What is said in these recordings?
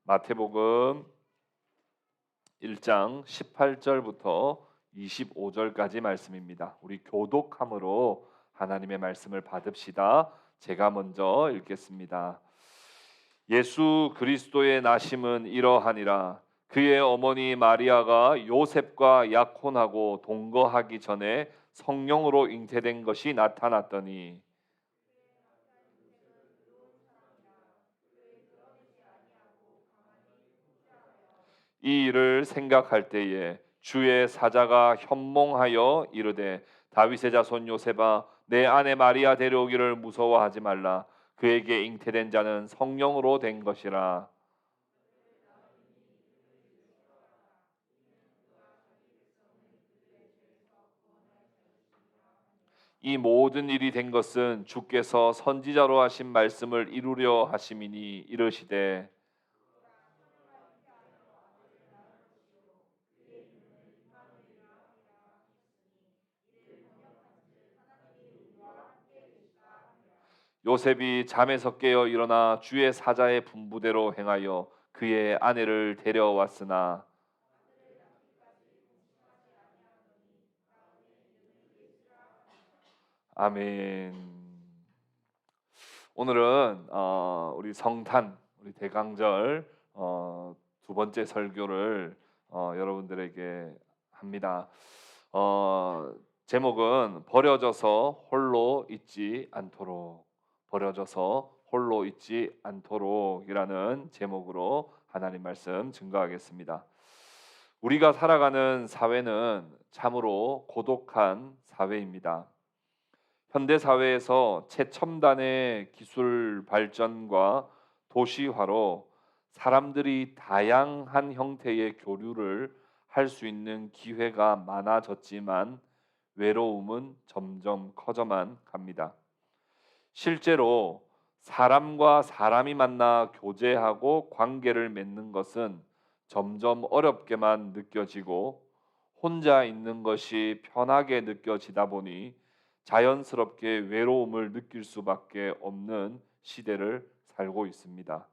마태복음 1장 18절부터 25절까지 말씀입니다. 우리 교독함으로 하나님의 말씀을 받읍시다. 제가 먼저 읽겠습니다. 예수 그리스도의 나심은 이러하니라. 그의 어머니 마리아가 요셉과 약혼하고 동거하기 전에 성령으로 잉태된 것이 나타났더니 이 일을 생각할 때에 주의 사자가 현몽하여 이르되 다윗의 자손 요셉아 내 아내 마리아 데려오기를 무서워하지 말라. 그에게 잉태된 자는 성령으로 된 것이라. 이 모든 일이 된 것은 주께서 선지자로 하신 말씀을 이루려 하심이니 이르시되 요셉이 잠에서 깨어 일어나 주의 사자의 분부대로 행하여 그의 아내를 데려왔으나 아멘. 오늘은 우리 성탄, 우리 대강절 두 번째 설교를 여러분들에게 합니다. 제목은 버려져서 홀로 있지 않도록, 버려져서 홀로 있지 않도록이라는 제목으로 하나님 말씀 증거하겠습니다. 우리가 살아가는 사회는 참으로 고독한 사회입니다. 현대 사회에서 최첨단의 기술 발전과 도시화로 사람들이 다양한 형태의 교류를 할 수 있는 기회가 많아졌지만 외로움은 점점 커져만 갑니다. 실제로 사람과 사람이 만나 교제하고 관계를 맺는 것은 점점 어렵게만 느껴지고 혼자 있는 것이 편하게 느껴지다 보니 자연스럽게 외로움을 느낄 수밖에 없는 시대를 살고 있습니다.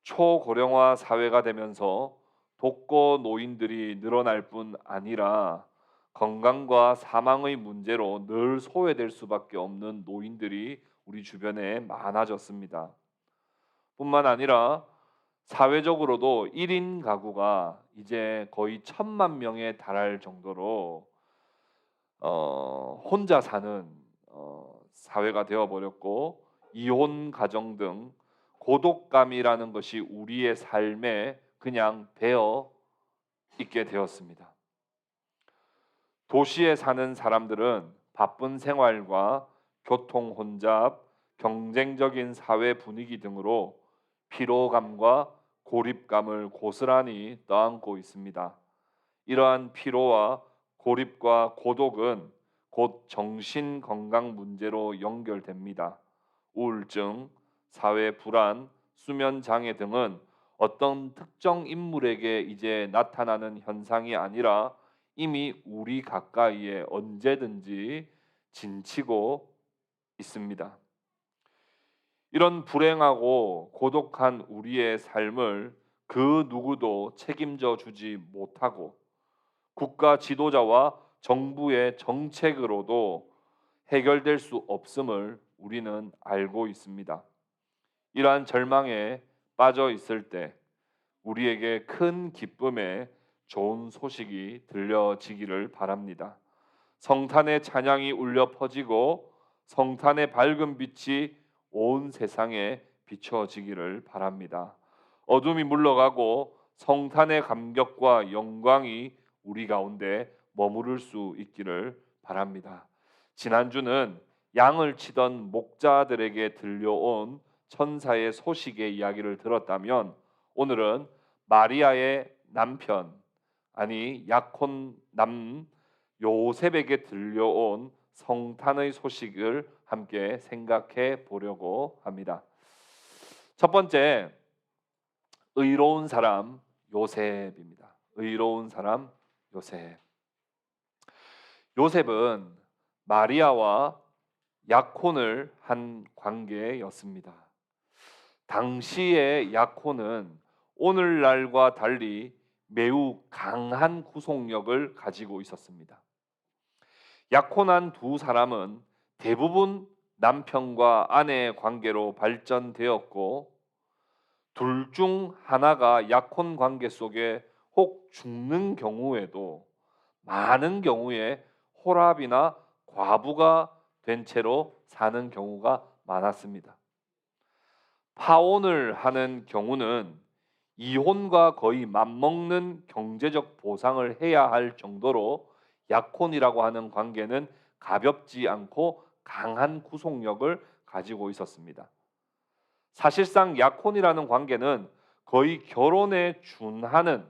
초고령화 사회가 되면서 독거 노인들이 늘어날 뿐 아니라 건강과 사망의 문제로 늘 소외될 수밖에 없는 노인들이 우리 주변에 많아졌습니다. 뿐만 아니라 사회적으로도 1인 가구가 이제 거의 1,000만 명에 달할 정도로 혼자 사는 사회가 되어버렸고 이혼 가정 등 고독감이라는 것이 우리의 삶에 그냥 배어 있게 되었습니다. 도시에 사는 사람들은 바쁜 생활과 교통 혼잡, 경쟁적인 사회 분위기 등으로 피로감과 고립감을 고스란히 떠안고 있습니다. 이러한 피로와 고립과 고독은 곧 정신 건강 문제로 연결됩니다. 우울증, 사회 불안, 수면 장애 등은 어떤 특정 인물에게 이제 나타나는 현상이 아니라 이미 우리 가까이에 언제든지 진치고 있습니다. 이런 불행하고 고독한 우리의 삶을 그 누구도 책임져 주지 못하고 국가 지도자와 정부의 정책으로도 해결될 수 없음을 우리는 알고 있습니다. 이러한 절망에 빠져 있을 때 우리에게 큰 기쁨의 좋은 소식이 들려지기를 바랍니다. 성탄의 찬양이 울려 퍼지고 성탄의 밝은 빛이 온 세상에 비춰지기를 바랍니다. 어둠이 물러가고 성탄의 감격과 영광이 우리 가운데 머무를 수 있기를 바랍니다. 지난주는 양을 치던 목자들에게 들려온 천사의 소식의 이야기를 들었다면 오늘은 마리아의 남편 약혼남 요셉에게 들려온 성탄의 소식을 함께 생각해 보려고 합니다. 첫 번째, 의로운 사람 요셉입니다. 의로운 사람 요셉. 요셉은 마리아와 약혼을 한 관계였습니다. 당시의 약혼은 오늘날과 달리 매우 강한 구속력을 가지고 있었습니다. 약혼한 두 사람은 대부분 남편과 아내의 관계로 발전되었고, 둘 중 하나가 약혼 관계 속에 혹 죽는 경우에도 많은 경우에 호랍이나 과부가 된 채로 사는 경우가 많았습니다. 파혼을 하는 경우는 이혼과 거의 맞먹는 경제적 보상을 해야 할 정도로 약혼이라고 하는 관계는 가볍지 않고 강한 구속력을 가지고 있었습니다. 사실상 약혼이라는 관계는 거의 결혼에 준하는,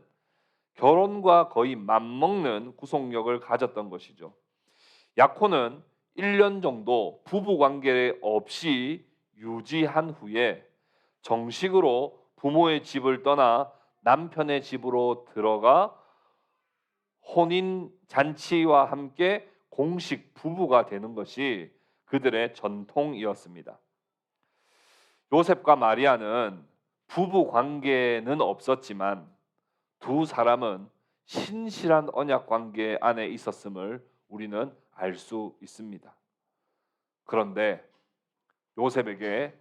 결혼과 거의 맞먹는 구속력을 가졌던 것이죠. 약혼은 1년 정도 부부 관계 없이 유지한 후에 정식으로 부모의 집을 떠나 남편의 집으로 들어가 혼인 잔치와 함께 공식 부부가 되는 것이 그들의 전통이었습니다. 요셉과 마리아는 부부 관계는 없었지만 두 사람은 신실한 언약 관계 안에 있었음을 우리는 알 수 있습니다. 그런데 요셉에게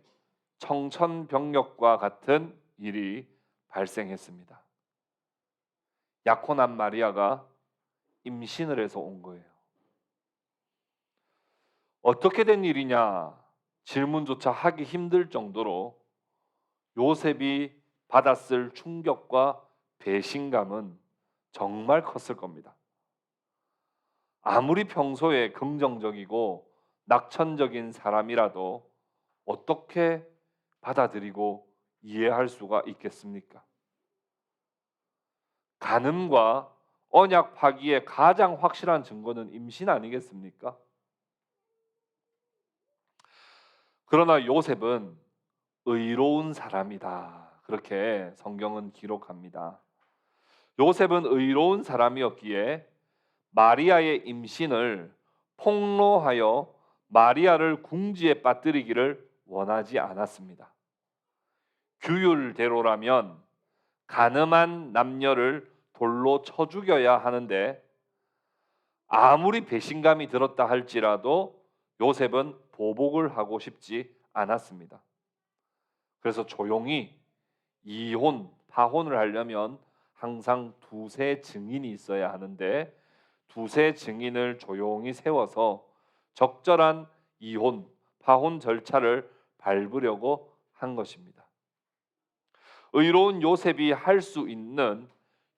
청천벽력과 같은 일이 발생했습니다. 약혼한 마리아가 임신을 해서 온 거예요. 어떻게 된 일이냐 질문조차 하기 힘들 정도로 요셉이 받았을 충격과 배신감은 정말 컸을 겁니다. 아무리 평소에 긍정적이고 낙천적인 사람이라도 어떻게 받아들이고 이해할 수가 있겠습니까? 간음과 언약 파기의 가장 확실한 증거는 임신 아니겠습니까? 그러나 요셉은 의로운 사람이다. 그렇게 성경은 기록합니다. 요셉은 의로운 사람이었기에 마리아의 임신을 폭로하여 마리아를 궁지에 빠뜨리기를 원하지 않았습니다. 규율대로라면 간음한 남녀를 돌로 쳐 죽여야 하는데 아무리 배신감이 들었다 할지라도 요셉은 보복을 하고 싶지 않았습니다. 그래서 조용히 이혼, 파혼을 하려면 항상 두세 증인이 있어야 하는데 두세 증인을 조용히 세워서 적절한 이혼, 파혼 절차를 밟으려고 한 것입니다. 의로운 요셉이 할 수 있는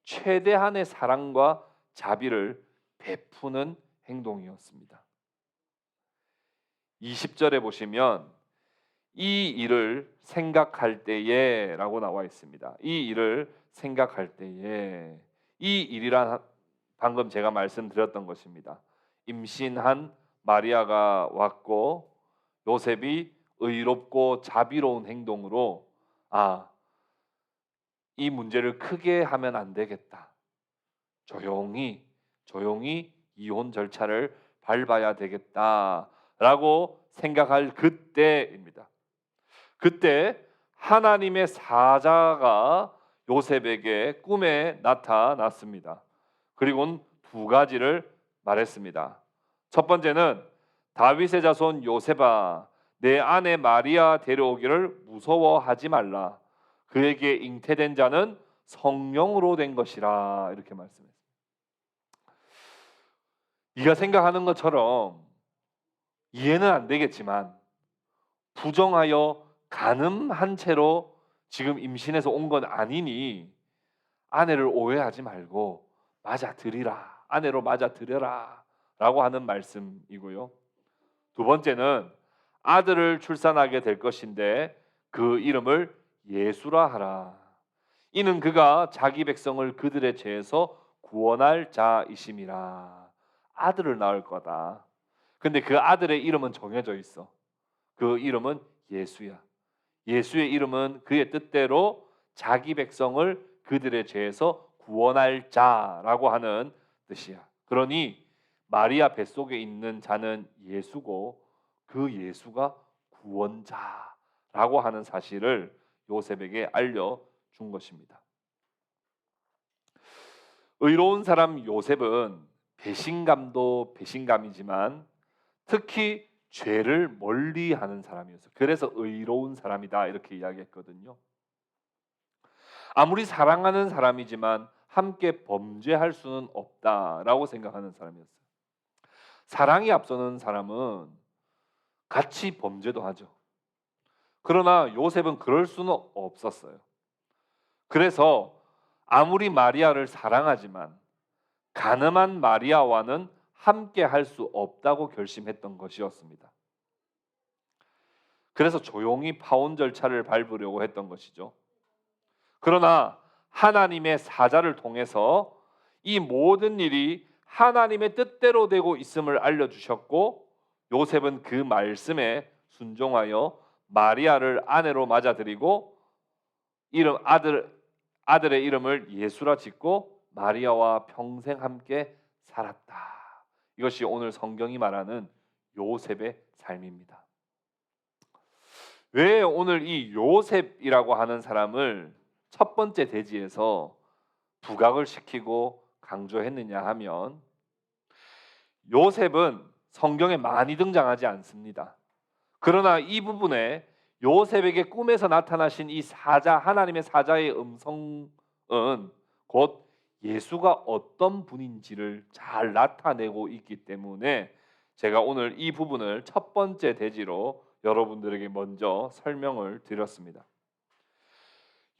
최대한의 사랑과 자비를 베푸는 행동이었습니다. 20절에 보시면 이 일을 생각할 때에 라고 나와 있습니다. 이 일을 생각할 때에, 이 일이란 방금 제가 말씀드렸던 것입니다. 임신한 마리아가 왔고 요셉이 의롭고 자비로운 행동으로 이 문제를 크게 하면 안 되겠다. 조용히 이혼 절차를 밟아야 되겠다라고 생각할 그때입니다. 그때 하나님의 사자가 요셉에게 꿈에 나타났습니다. 그리고는 두 가지를 말했습니다. 첫 번째는 다윗의 자손 요셉아, 내 아내 마리아 데려오기를 무서워하지 말라. 그에게 잉태된 자는 성령으로 된 것이라. 이렇게 말씀했습니다. 네가 생각하는 것처럼 이해는 안 되겠지만 부정하여 간음한 채로 지금 임신해서 온 건 아니니 아내를 오해하지 말고 맞아들이라. 아내로 맞아들여라 라고 하는 말씀이고요. 두 번째는 아들을 출산하게 될 것인데 그 이름을 예수라 하라. 이는 그가 자기 백성을 그들의 죄에서 구원할 자이심이라. 아들을 낳을 거다. 근데 그 아들의 이름은 정해져 있어. 그 이름은 예수야. 예수의 이름은 그의 뜻대로 자기 백성을 그들의 죄에서 구원할 자라고 하는 뜻이야. 그러니 마리아 뱃속에 있는 자는 예수고 그 예수가 구원자라고 하는 사실을 요셉에게 알려 준 것입니다. 의로운 사람 요셉은 배신감도 배신감이지만 특히 죄를 멀리하는 사람이었어요. 그래서 의로운 사람이다 이렇게 이야기했거든요. 아무리 사랑하는 사람이지만 함께 범죄할 수는 없다라고 생각하는 사람이었어요. 사랑이 앞서는 사람은 같이 범죄도 하죠. 그러나 요셉은 그럴 수는 없었어요. 그래서 아무리 마리아를 사랑하지만 가늠한 마리아와는 함께 할 수 없다고 결심했던 것이었습니다. 그래서 조용히 파혼 절차를 밟으려고 했던 것이죠. 그러나 하나님의 사자를 통해서 이 모든 일이 하나님의 뜻대로 되고 있음을 알려주셨고, 요셉은 그 말씀에 순종하여 마리아를 아내로 맞아들이고 아들의 이름을 예수라 짓고 마리아와 평생 함께 살았다. 이것이 오늘 성경이 말하는 요셉의 삶입니다. 왜 오늘 이 요셉이라고 하는 사람을 첫 번째 대지에서 부각을 시키고 강조했느냐 하면, 요셉은 성경에 많이 등장하지 않습니다. 그러나 이 부분에 요셉에게 꿈에서 나타나신 이 사자, 하나님의 사자의 음성은 곧 예수가 어떤 분인지를 잘 나타내고 있기 때문에 제가 오늘 이 부분을 첫 번째 대지로 여러분들에게 먼저 설명을 드렸습니다.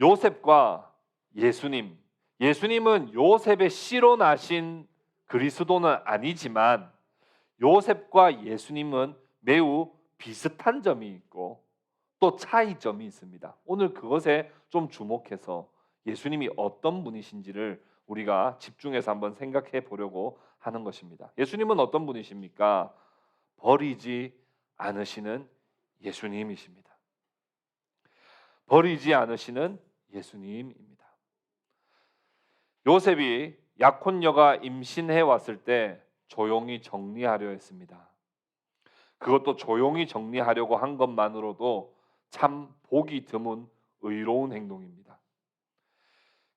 요셉과 예수님, 예수님은 요셉의 씨로 나신 그리스도는 아니지만 요셉과 예수님은 매우 비슷한 점이 있고 또 차이점이 있습니다. 오늘 그것에 좀 주목해서 예수님이 어떤 분이신지를 우리가 집중해서 한번 생각해 보려고 하는 것입니다. 예수님은 어떤 분이십니까? 버리지 않으시는 예수님이십니다. 버리지 않으시는 예수님입니다. 요셉이 약혼녀가 임신해 왔을 때 조용히 정리하려 했습니다. 그것도 조용히 정리하려고 한 것만으로도 참 보기 드문 의로운 행동입니다.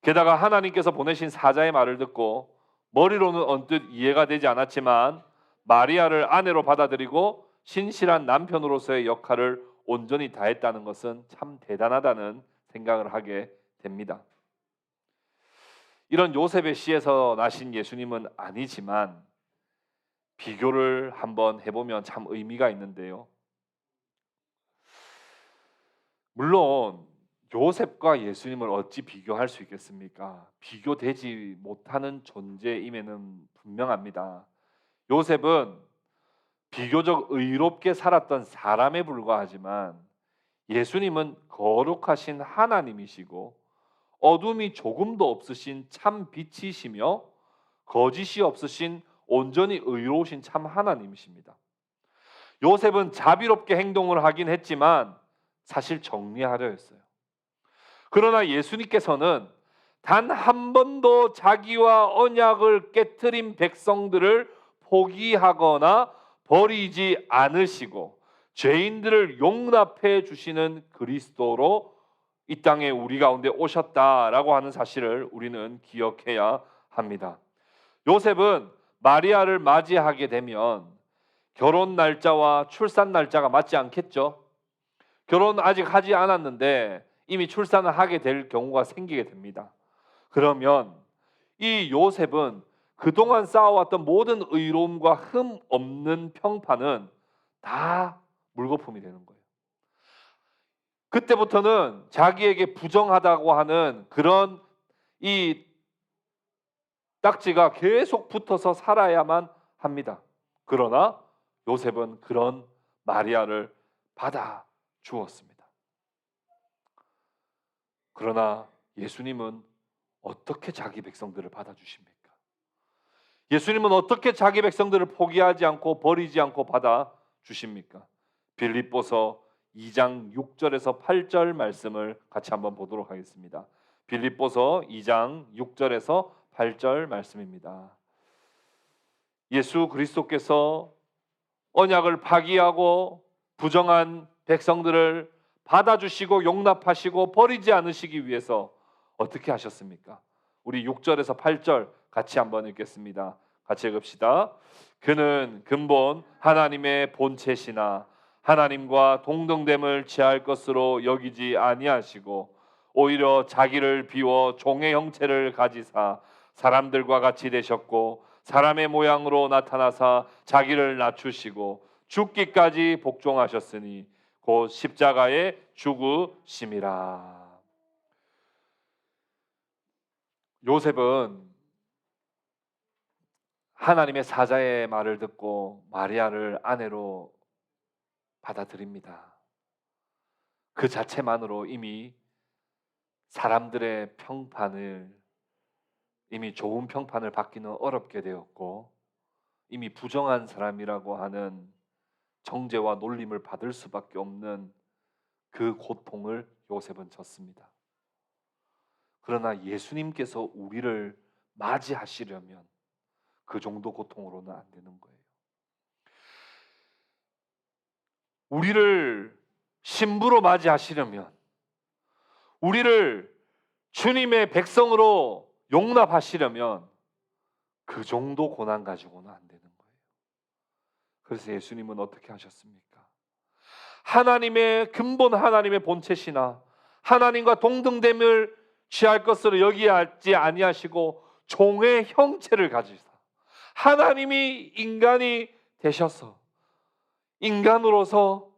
게다가 하나님께서 보내신 사자의 말을 듣고 머리로는 언뜻 이해가 되지 않았지만 마리아를 아내로 받아들이고 신실한 남편으로서의 역할을 온전히 다했다는 것은 참 대단하다는 생각을 하게 됩니다. 이런 요셉의 씨에서 나신 예수님은 아니지만 비교를 한번 해보면 참 의미가 있는데요. 물론 요셉과 예수님을 어찌 비교할 수 있겠습니까? 비교되지 못하는 존재임에는 분명합니다. 요셉은 비교적 의롭게 살았던 사람에 불과하지만 예수님은 거룩하신 하나님이시고 어둠이 조금도 없으신 참 빛이시며 거짓이 없으신 온전히 의로우신 참 하나님이십니다. 요셉은 자비롭게 행동을 하긴 했지만 사실 정리하려 했어요. 그러나 예수님께서는 단 한 번도 자기와 언약을 깨트린 백성들을 포기하거나 버리지 않으시고 죄인들을 용납해 주시는 그리스도로 이 땅에 우리 가운데 오셨다라고 하는 사실을 우리는 기억해야 합니다. 요셉은 마리아를 맞이하게 되면 결혼 날짜와 출산 날짜가 맞지 않겠죠? 결혼 아직 하지 않았는데 이미 출산을 하게 될 경우가 생기게 됩니다. 그러면 이 요셉은 그동안 쌓아왔던 모든 의로움과 흠 없는 평판은 다 물거품이 되는 거예요. 그때부터는 자기에게 부정하다고 하는 그런 이 딱지가 계속 붙어서 살아야만 합니다. 그러나 요셉은 그런 마리아를 받아 주었습니다. 그러나 예수님은 어떻게 자기 백성들을 받아 주십니까? 예수님은 어떻게 자기 백성들을 포기하지 않고 버리지 않고 받아 주십니까? 빌립보서 2장 6절에서 8절 말씀을 같이 한번 보도록 하겠습니다. 빌립보서 2장 6절에서 8절 말씀입니다. 예수 그리스도께서 언약을 파기하고 부정한 백성들을 받아주시고 용납하시고 버리지 않으시기 위해서 어떻게 하셨습니까? 우리 6절에서 8절 같이 한번 읽겠습니다. 같이 읽읍시다. 그는 근본 하나님의 본체시나 하나님과 동등됨을 취할 것으로 여기지 아니하시고 오히려 자기를 비워 종의 형체를 가지사 사람들과 같이 되셨고 사람의 모양으로 나타나사 자기를 낮추시고 죽기까지 복종하셨으니 곧 십자가에 죽으심이라. 요셉은 하나님의 사자의 말을 듣고 마리아를 아내로 받아들입니다. 그 자체만으로 이미 사람들의 평판을, 이미 좋은 평판을 받기는 어렵게 되었고 이미 부정한 사람이라고 하는 정죄와 놀림을 받을 수밖에 없는 그 고통을 요셉은 졌습니다. 그러나 예수님께서 우리를 맞이하시려면 그 정도 고통으로는 안 되는 거예요. 우리를 신부로 맞이하시려면, 우리를 주님의 백성으로 용납하시려면 그 정도 고난 가지고는 안 되는 거예요. 그래서 예수님은 어떻게 하셨습니까? 하나님의 근본, 하나님의 본체시나 하나님과 동등됨을 취할 것으로 여기지 아니하시고 종의 형체를 가지사 하나님이 인간이 되셔서 인간으로서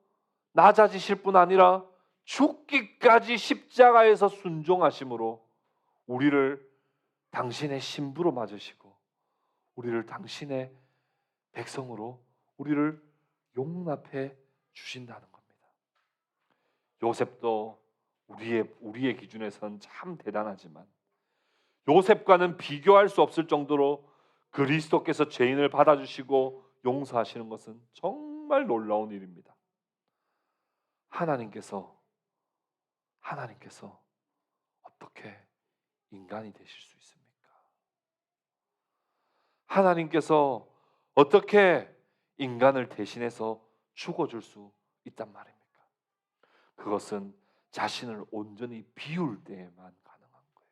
낮아지실 뿐 아니라 죽기까지 십자가에서 순종하심으로 우리를 당신의 신부로 맞으시고 우리를 당신의 백성으로 우리를 용납해 주신다는 겁니다. 요셉도 우리의 기준에서는 참 대단하지만 요셉과는 비교할 수 없을 정도로 그리스도께서 죄인을 받아주시고 용서하시는 것은 정말 놀라운 일입니다. 하나님께서 어떻게 인간이 되실 수 있습니까? 하나님께서 어떻게 인간을 대신해서 죽어줄 수 있단 말입니까? 그것은 자신을 온전히 비울 때에만 가능한 거예요.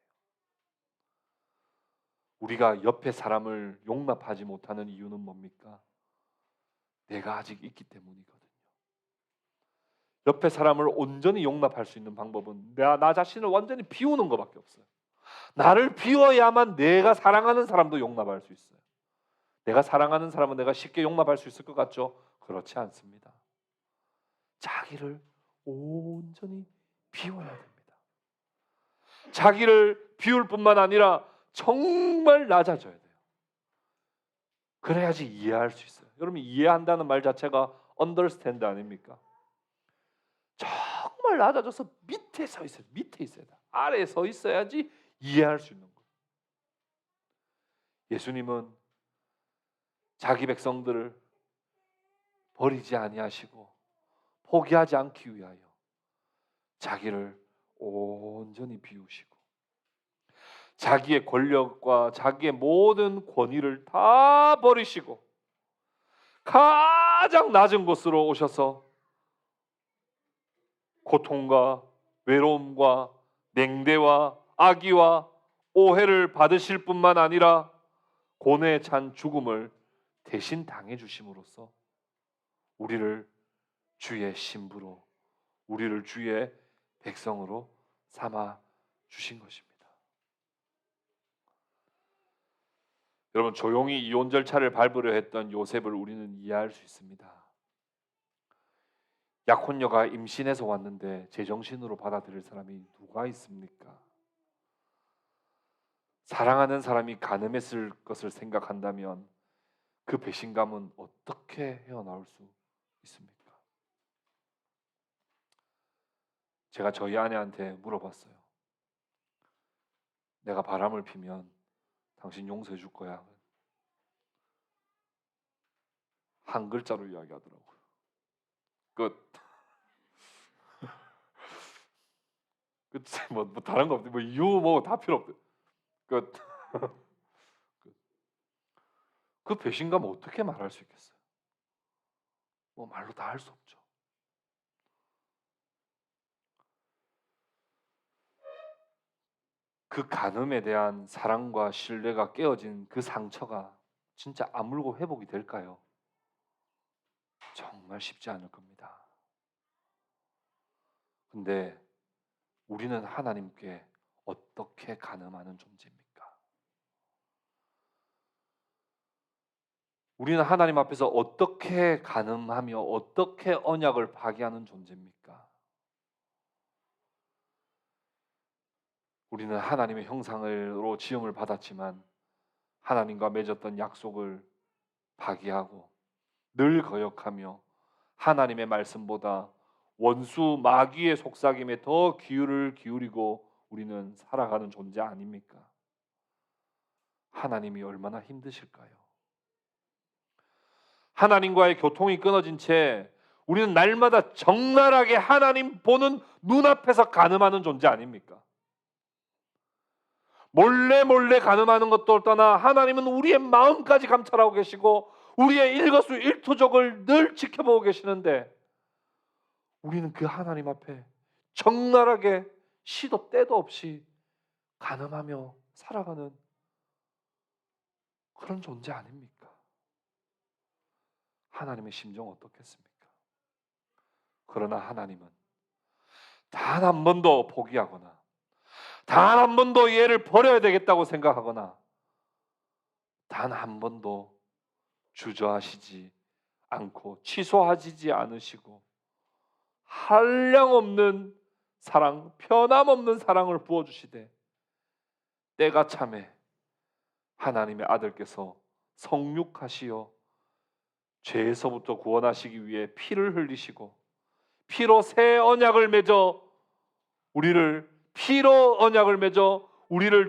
우리가 옆에 사람을 용납하지 못하는 이유는 뭡니까? 내가 아직 있기 때문이거든요. 옆에 사람을 온전히 용납할 수 있는 방법은 나 자신을 완전히 비우는 것밖에 없어요. 나를 비워야만 내가 사랑하는 사람도 용납할 수 있어요. 내가 사랑하는 사람은 내가 쉽게 용납할 수 있을 것 같죠? 그렇지 않습니다. 자기를 온전히 비워야 됩니다. 자기를 비울 뿐만 아니라 정말 낮아져야 돼요. 그래야지 이해할 수 있어요. 여러분, 이해한다는 말 자체가 understand 아닙니까? 정말 낮아져서 밑에 서 있어요. 밑에 있어야 돼. 아래에 서 있어야지 이해할 수 있는 거예요. 예수님은 자기 백성들을 버리지 아니하시고 포기하지 않기 위하여 자기를 온전히 비우시고 자기의 권력과 자기의 모든 권위를 다 버리시고 가장 낮은 곳으로 오셔서 고통과 외로움과 냉대와 악의와 오해를 받으실 뿐만 아니라 고뇌에 찬 죽음을 대신 당해 주심으로써 우리를 주의 신부로, 우리를 주의 백성으로 삼아 주신 것입니다. 여러분, 조용히 이혼 절차를 밟으려 했던 요셉을 우리는 이해할 수 있습니다. 약혼녀가 임신해서 왔는데 제정신으로 받아들일 사람이 누가 있습니까? 사랑하는 사람이 가늠했을 것을 생각한다면 그 배신감은 어떻게 헤어나올 수 있습니까? 제가 저희 아내한테 물어봤어요. 내가 바람을 피면 당신 용서해 줄 거야. 한 글자로 이야기하더라고요. 끝. 끝. 뭐 다른 거 없대. 뭐 이유 뭐 다 필요 없대. 끝. 그 배신감 어떻게 말할 수 있겠어요? 뭐 말로 다 할 수 없죠. 그 간음에 대한 사랑과 신뢰가 깨어진 그 상처가 진짜 아물고 회복이 될까요? 정말 쉽지 않을 겁니다. 근데 우리는 하나님께 어떻게 간음하는 존재입니까? 우리는 하나님 앞에서 어떻게 간음하며 어떻게 언약을 파기하는 존재입니까? 우리는 하나님의 형상으로 지음을 받았지만 하나님과 맺었던 약속을 파기하고 늘 거역하며 하나님의 말씀보다 원수 마귀의 속삭임에 더 기울을 기울이고 우리는 살아가는 존재 아닙니까? 하나님이 얼마나 힘드실까요? 하나님과의 교통이 끊어진 채 우리는 날마다 적나라하게 하나님 보는 눈앞에서 간음하는 존재 아닙니까? 몰래 몰래 간음하는 것도 떠나 하나님은 우리의 마음까지 감찰하고 계시고 우리의 일거수일투족을 늘 지켜보고 계시는데 우리는 그 하나님 앞에 적나라하게 시도 때도 없이 간음하며 살아가는 그런 존재 아닙니까? 하나님의 심정 어떻겠습니까? 그러나 하나님은 단 한 번도 포기하거나 단 한 번도 얘를 버려야 되겠다고 생각하거나 단 한 번도 주저하시지 않고 취소하시지 않으시고 한량없는 사랑, 변함없는 사랑을 부어주시되 때가 참에 하나님의 아들께서 성육하시어 죄에서부터 구원하시기 위해 피를 흘리시고 피로 새 언약을 맺어 우리를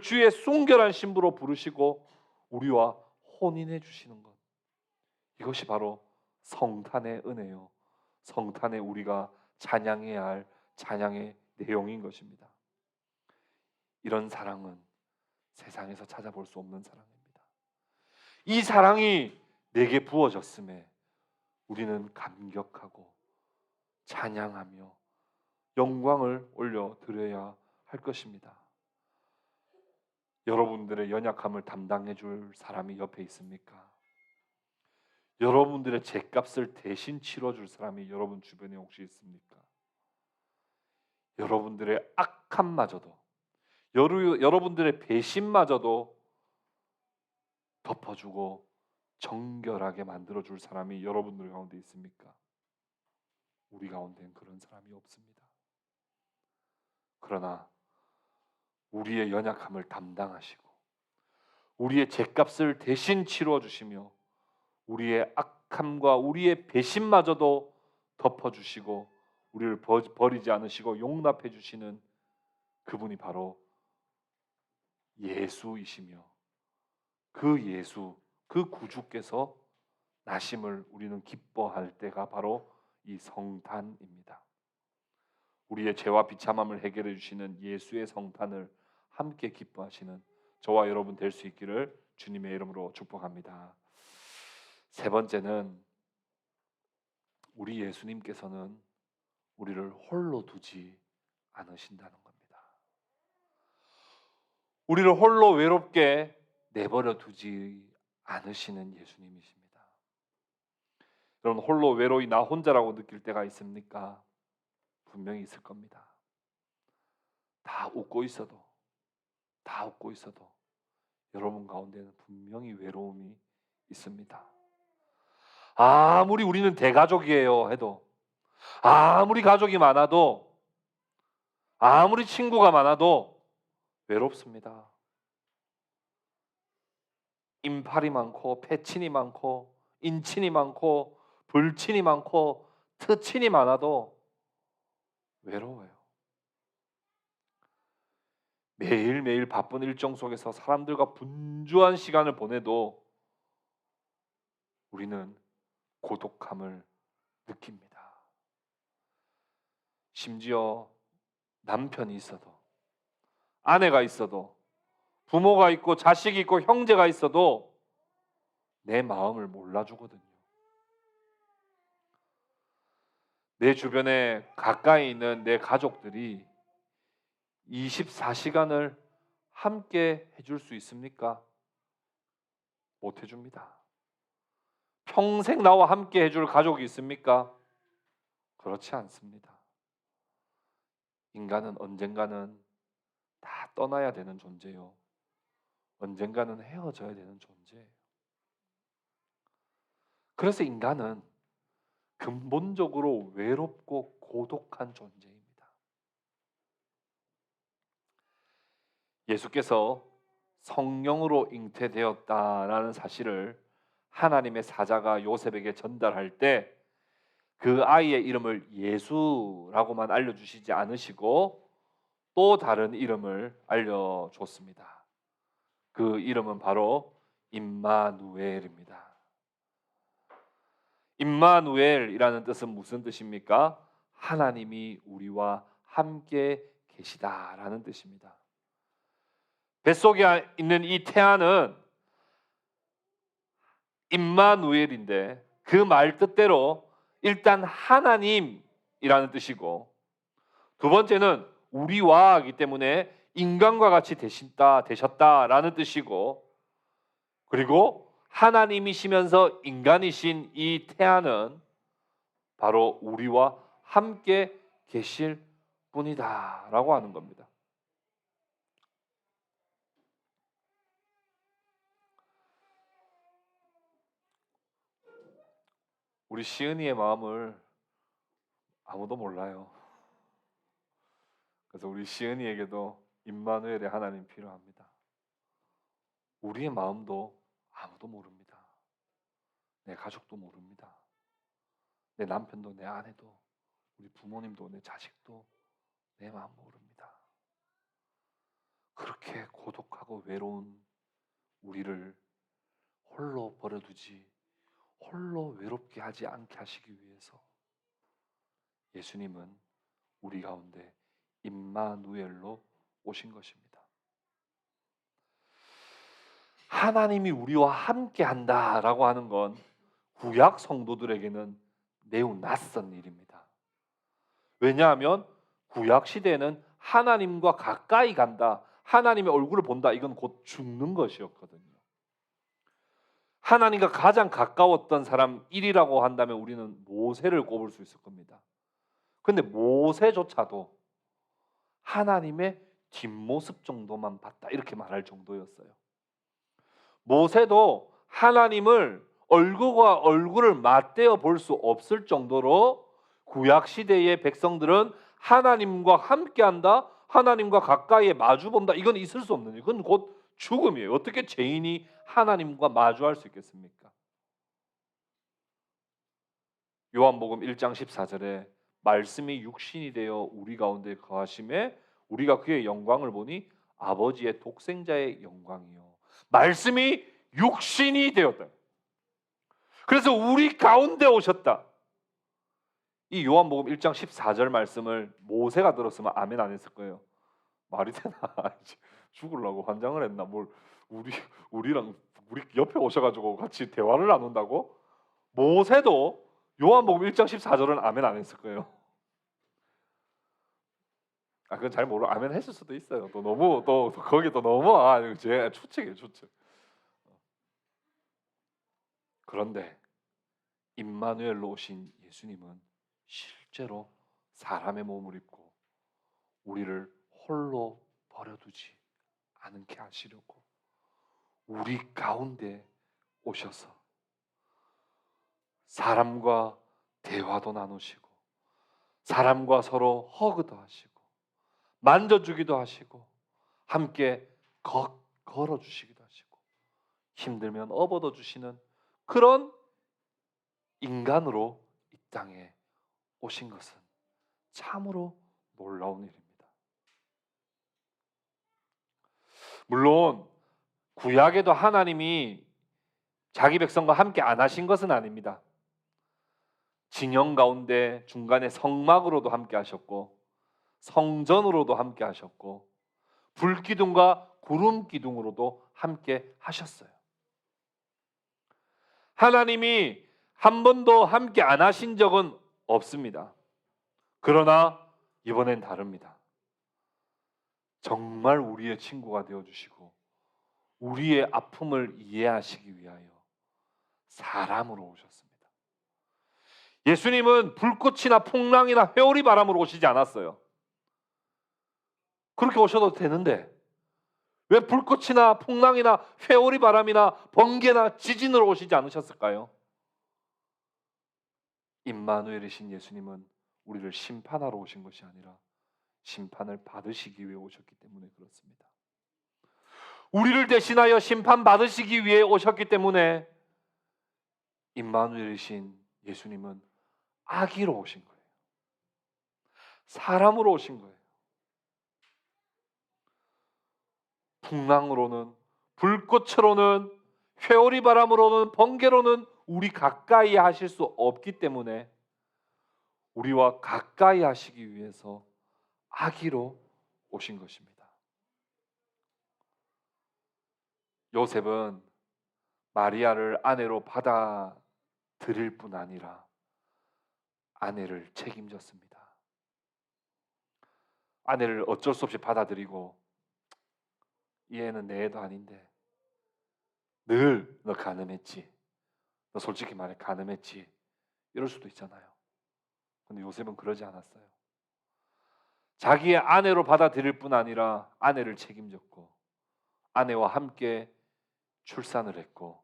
주의 순결한 신부로 부르시고 우리와 혼인해 주시는 것, 이것이 바로 성탄의 은혜요, 성탄에 우리가 찬양해야 할 찬양의 내용인 것입니다. 이런 사랑은 세상에서 찾아볼 수 없는 사랑입니다. 이 사랑이 내게 부어졌음에 우리는 감격하고 찬양하며 영광을 올려드려야 할 것입니다. 여러분들의 연약함을 담당해 줄 사람이 옆에 있습니까? 여러분들의 죄값을 대신 치러줄 사람이 여러분 주변에 혹시 있습니까? 여러분들의 악함마저도 여러분들의 배신마저도 덮어주고 정결하게 만들어줄 사람이 여러분들 가운데 있습니까? 우리 가운데는 그런 사람이 없습니다. 그러나 우리의 연약함을 담당하시고 우리의 죄값을 대신 치러주시며 우리의 악함과 우리의 배신마저도 덮어주시고 우리를 버리지 않으시고 용납해 주시는 그분이 바로 예수이시며 그 예수, 그 구주께서 나심을 우리는 기뻐할 때가 바로 이 성탄입니다. 우리의 죄와 비참함을 해결해 주시는 예수의 성탄을 함께 기뻐하시는 저와 여러분 될 수 있기를 주님의 이름으로 축복합니다. 세 번째는 우리 예수님께서는 우리를 홀로 두지 않으신다는 겁니다. 우리를 홀로 외롭게 내버려 두지 않으시는 예수님이십니다. 여러분, 홀로 외로이 나 혼자라고 느낄 때가 있습니까? 분명히 있을 겁니다. 다 웃고 있어도 여러분 가운데는 분명히 외로움이 있습니다. 아무리 우리는 대가족이에요 해도, 아무리 가족이 많아도, 아무리 친구가 많아도 외롭습니다. 인팔이 많고 패친이 많고 인친이 많고 불친이 많고 특친이 많아도 외로워요. 매일매일 바쁜 일정 속에서 사람들과 분주한 시간을 보내도 우리는 고독함을 느낍니다. 심지어 남편이 있어도, 아내가 있어도, 부모가 있고 자식이 있고 형제가 있어도 내 마음을 몰라주거든요. 내 주변에 가까이 있는 내 가족들이 24시간을 함께 해줄 수 있습니까? 못 해줍니다. 평생 나와 함께 해줄 가족이 있습니까? 그렇지 않습니다. 인간은 언젠가는 다 떠나야 되는 존재요. 언젠가는 헤어져야 되는 존재예요. 그래서 인간은 근본적으로 외롭고 고독한 존재입니다. 예수께서 성령으로 잉태되었다라는 사실을 하나님의 사자가 요셉에게 전달할 때 그 아이의 이름을 예수라고만 알려주시지 않으시고 또 다른 이름을 알려줬습니다. 그 이름은 바로 임마누엘입니다. 임마누엘이라는 뜻은 무슨 뜻입니까? 하나님이 우리와 함께 계시다라는 뜻입니다. 뱃속에 있는 이 태아는 임마누엘인데 그 말 뜻대로 일단 하나님이라는 뜻이고, 두 번째는 우리와 하기 때문에 인간과 같이 되셨다라는 뜻이고, 그리고 하나님이시면서 인간이신 이 태아는 바로 우리와 함께 계실 분이다라고 하는 겁니다. 우리 시은이의 마음을 아무도 몰라요. 그래서 우리 시은이에게도 임마누엘의 하나님 필요합니다. 우리의 마음도 아무도 모릅니다. 내 가족도 모릅니다. 내 남편도, 내 아내도, 우리 부모님도, 내 자식도 내 마음 모릅니다. 그렇게 고독하고 외로운 우리를 홀로 버려두지, 홀로 외롭게 하지 않게 하시기 위해서 예수님은 우리 가운데 임마누엘로 오신 것입니다. 하나님이 우리와 함께 한다라고 하는 건 구약 성도들에게는 매우 낯선 일입니다. 왜냐하면 구약 시대에는 하나님과 가까이 간다, 하나님의 얼굴을 본다, 이건 곧 죽는 것이었거든요. 하나님과 가장 가까웠던 사람 1위라고 한다면 우리는 모세를 꼽을 수 있을 겁니다. 그런데 모세조차도 하나님의 뒷모습 정도만 봤다, 이렇게 말할 정도였어요. 모세도 하나님을 얼굴과 얼굴을 맞대어 볼 수 없을 정도로 구약 시대의 백성들은 하나님과 함께한다, 하나님과 가까이에 마주본다, 이건 있을 수 없는 일, 이건 곧 죽음이에요. 어떻게 죄인이 하나님과 마주할 수 있겠습니까? 요한복음 1장 14절에 말씀이 육신이 되어 우리 가운데 거하심에 우리가 그의 영광을 보니 아버지의 독생자의 영광이요. 말씀이 육신이 되었다. 그래서 우리 가운데 오셨다. 이 요한복음 1장 14절 말씀을 모세가 들었으면 아멘 안 했을 거예요. 말이 되나? 죽으려고 환장을 했나? 뭘 우리랑 우리 옆에 오셔가지고 같이 대화를 나눈다고? 모세도 요한복음 1장 14절은 아멘 안 했을 거예요. 그건 잘 모르. 아멘 했을 수도 있어요. 또 너무 또 거기 또 너무 제 추측이에요, 추측. 그런데 임마누엘로 오신 예수님은 실제로 사람의 몸을 입고 우리를 홀로 버려두지 않게 하시려고 우리 가운데 오셔서 사람과 대화도 나누시고 사람과 서로 허그도 하시고 만져주기도 하시고 함께 걸어주시기도 하시고 힘들면 업어도 주시는 그런 인간으로 이 땅에 오신 것은 참으로 놀라운 일입니다. 물론 구약에도 하나님이 자기 백성과 함께 안 하신 것은 아닙니다. 진영 가운데 중간에 성막으로도 함께 하셨고 성전으로도 함께 하셨고 불기둥과 구름 기둥으로도 함께 하셨어요. 하나님이 한 번도 함께 안 하신 적은 없습니다. 그러나 이번엔 다릅니다. 정말 우리의 친구가 되어주시고 우리의 아픔을 이해하시기 위하여 사람으로 오셨습니다. 예수님은 불꽃이나 풍랑이나 회오리 바람으로 오시지 않았어요. 그렇게 오셔도 되는데 왜 불꽃이나 풍랑이나 회오리 바람이나 번개나 지진으로 오시지 않으셨을까요? 임마누엘이신 예수님은 우리를 심판하러 오신 것이 아니라 심판을 받으시기 위해 오셨기 때문에 그렇습니다. 우리를 대신하여 심판받으시기 위해 오셨기 때문에 임마누엘이신 예수님은 아기로 오신 거예요. 사람으로 오신 거예요. 풍랑으로는, 불꽃으로는, 회오리 바람으로는, 번개로는 우리 가까이 하실 수 없기 때문에 우리와 가까이 하시기 위해서 아기로 오신 것입니다. 요셉은 마리아를 아내로 받아들일 뿐 아니라 아내를 책임졌습니다. 아내를 어쩔 수 없이 받아들이고 이 애는 내 애도 아닌데 늘 너 가늠했지. 너 솔직히 말해 가늠했지. 이럴 수도 있잖아요. 근데 요셉은 그러지 않았어요. 자기의 아내로 받아들일 뿐 아니라 아내를 책임졌고 아내와 함께 출산을 했고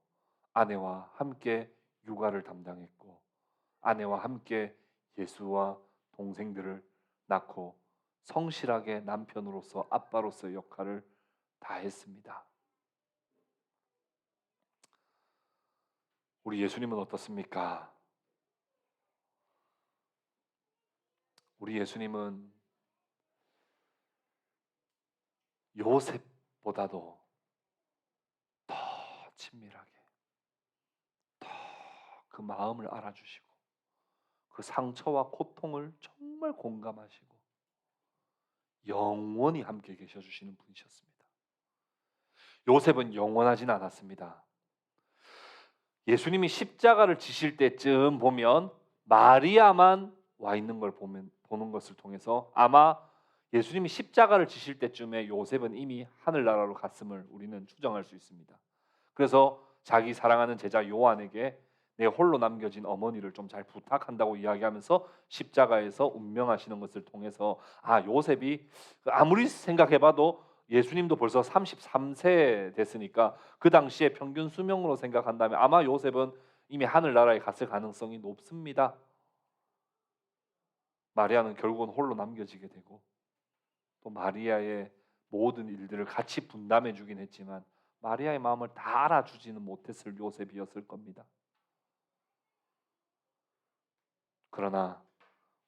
아내와 함께 육아를 담당했고 아내와 함께 예수와 동생들을 낳고 성실하게 남편으로서 아빠로서의 역할을 다했습니다. 우리 예수님은 어떻습니까? 우리 예수님은 요셉보다도 더 친밀하게, 더 그 마음을 알아주시고 그 상처와 고통을 정말 공감하시고 영원히 함께 계셔주시는 분이셨습니다. 요셉은 영원하진 않았습니다. 예수님이 십자가를 지실 때쯤 보면 마리아만 와 있는 걸 보는 것을 통해서 아마 예수님이 십자가를 지실 때쯤에 요셉은 이미 하늘나라로 갔음을 우리는 추정할 수 있습니다. 그래서 자기 사랑하는 제자 요한에게 내 홀로 남겨진 어머니를 좀 잘 부탁한다고 이야기하면서 십자가에서 운명하시는 것을 통해서 요셉이 아무리 생각해봐도 예수님도 벌써 33세 됐으니까 그 당시에 평균 수명으로 생각한다면 아마 요셉은 이미 하늘나라에 갔을 가능성이 높습니다. 마리아는 결국은 홀로 남겨지게 되고 또 마리아의 모든 일들을 같이 분담해 주긴 했지만 마리아의 마음을 다 알아주지는 못했을 요셉이었을 겁니다. 그러나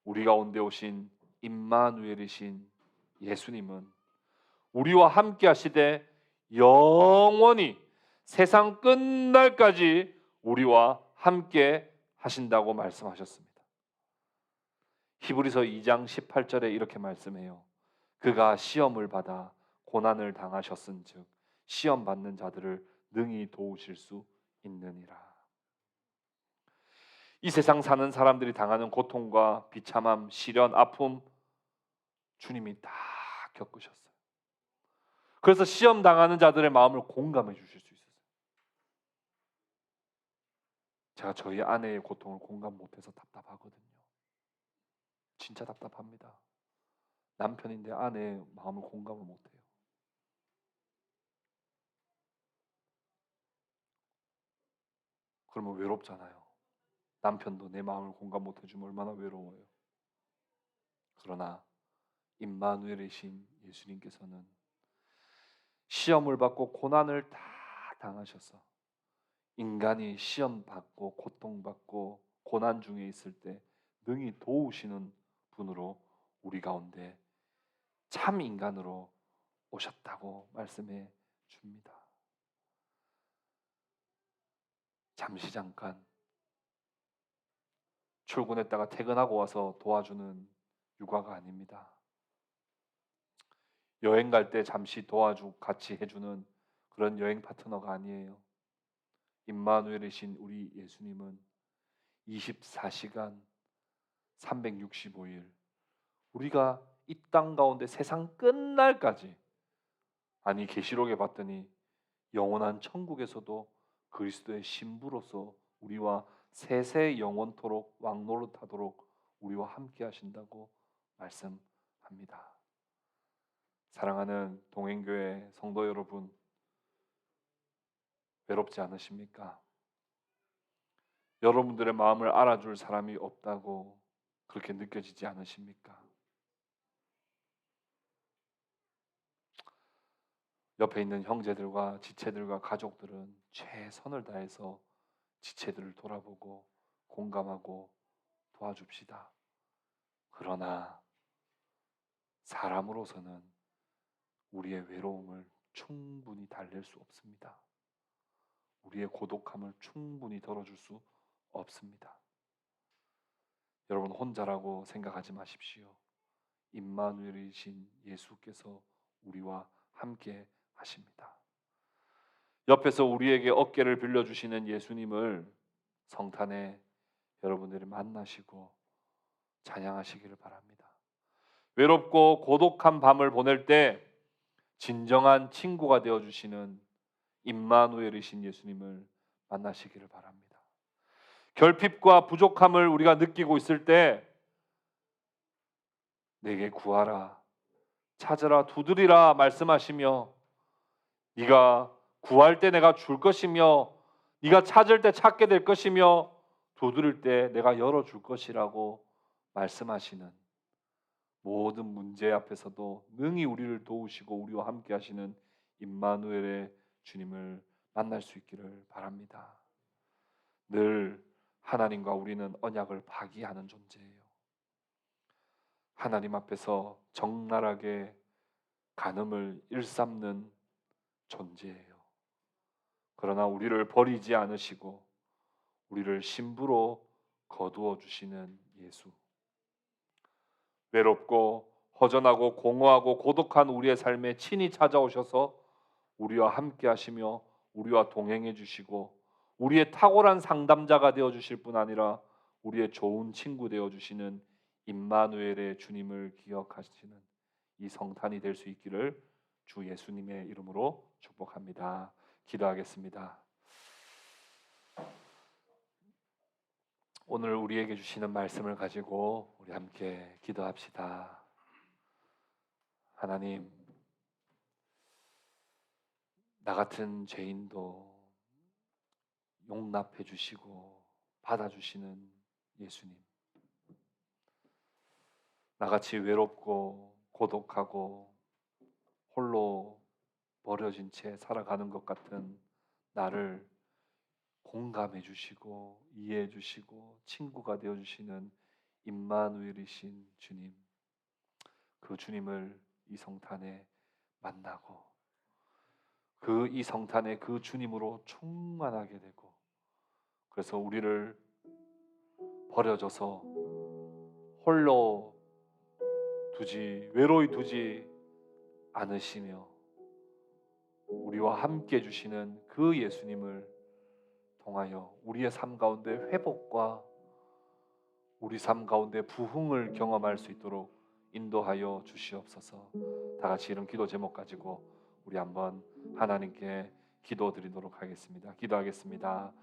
우리 가운데 오신 임마누엘이신 예수님은 우리와 함께 하시되 영원히 세상 끝날까지 우리와 함께 하신다고 말씀하셨습니다. 히브리서 2장 18절에 이렇게 말씀해요. 그가 시험을 받아 고난을 당하셨은즉 시험 받는 자들을 능히 도우실 수 있느니라. 이 세상 사는 사람들이 당하는 고통과 비참함, 시련, 아픔 주님이 다 겪으셨어요. 그래서 시험 당하는 자들의 마음을 공감해 주실 수 있었어요. 제가 저희 아내의 고통을 공감 못해서 답답하거든요. 진짜 답답합니다. 남편인데 아내의 마음을 공감을 못해요. 그러면 외롭잖아요. 남편도 내 마음을 공감 못해주면 얼마나 외로워요. 그러나 임마누엘이신 예수님께서는 시험을 받고 고난을 다 당하셔서 인간이 시험 받고 고통받고 고난 중에 있을 때 능히 도우시는 분으로 우리 가운데 참 인간으로 오셨다고 말씀해 줍니다. 잠깐 출근했다가 퇴근하고 와서 도와주는 육아가 아닙니다. 여행 갈 때 잠시 도와주고 같이 해주는 그런 여행 파트너가 아니에요. 임마누엘이신 우리 예수님은 24시간 365일 우리가 이 땅 가운데 세상 끝날까지, 아니 계시록에 봤더니 영원한 천국에서도 그리스도의 신부로서 우리와 세세 영원토록 왕노릇하도록 우리와 함께 하신다고 말씀합니다. 사랑하는 동행교회 성도 여러분, 외롭지 않으십니까? 여러분들의 마음을 알아줄 사람이 없다고 그렇게 느껴지지 않으십니까? 옆에 있는 형제들과 지체들과 가족들은 최선을 다해서 지체들을 돌아보고 공감하고 도와줍시다. 그러나 사람으로서는 우리의 외로움을 충분히 달랠 수 없습니다. 우리의 고독함을 충분히 덜어줄 수 없습니다. 여러분, 혼자라고 생각하지 마십시오. 임마누엘이신 예수께서 우리와 함께 하십니다. 옆에서 우리에게 어깨를 빌려주시는 예수님을 성탄에 여러분들이 만나시고 찬양하시기를 바랍니다. 외롭고 고독한 밤을 보낼 때 진정한 친구가 되어주시는 임마누엘이신 예수님을 만나시기를 바랍니다. 결핍과 부족함을 우리가 느끼고 있을 때 내게 구하라, 찾으라, 두드리라 말씀하시며, 네가 구할 때 내가 줄 것이며, 네가 찾을 때 찾게 될 것이며, 두드릴 때 내가 열어줄 것이라고 말씀하시는, 모든 문제 앞에서도 능히 우리를 도우시고 우리와 함께 하시는 임마누엘의 주님을 만날 수 있기를 바랍니다. 늘 하나님과 우리는 언약을 파기하는 존재예요. 하나님 앞에서 적나라하게 간음을 일삼는 존재예요. 그러나 우리를 버리지 않으시고 우리를 신부로 거두어 주시는 예수. 외롭고 허전하고 공허하고 고독한 우리의 삶에 친히 찾아오셔서 우리와 함께 하시며 우리와 동행해 주시고 우리의 탁월한 상담자가 되어 주실 뿐 아니라 우리의 좋은 친구 되어 주시는 임마누엘의 주님을 기억하시는 이 성탄이 될 수 있기를 주 예수님의 이름으로 축복합니다. 기도하겠습니다. 오늘 우리에게 주시는 말씀을 가지고 우리 함께 기도합시다. 하나님, 나 같은 죄인도 용납해 주시고 받아주시는 예수님, 나같이 외롭고 고독하고 홀로 버려진 채 살아가는 것 같은 나를 공감해 주시고 이해해 주시고 친구가 되어 주시는 임마누엘이신 주님, 그 주님을 이 성탄에 만나고 그 이 성탄에 그 주님으로 충만하게 되고, 그래서 우리를 버려져서 홀로 외로이 두지 않으시며 우리와 함께 해주시는 그 예수님을 통하여 우리의 삶 가운데 회복과 우리 삶 가운데 부흥을 경험할 수 있도록 인도하여 주시옵소서. 다 같이 이런 기도 제목 가지고 우리 한번 하나님께 기도드리도록 하겠습니다. 기도하겠습니다.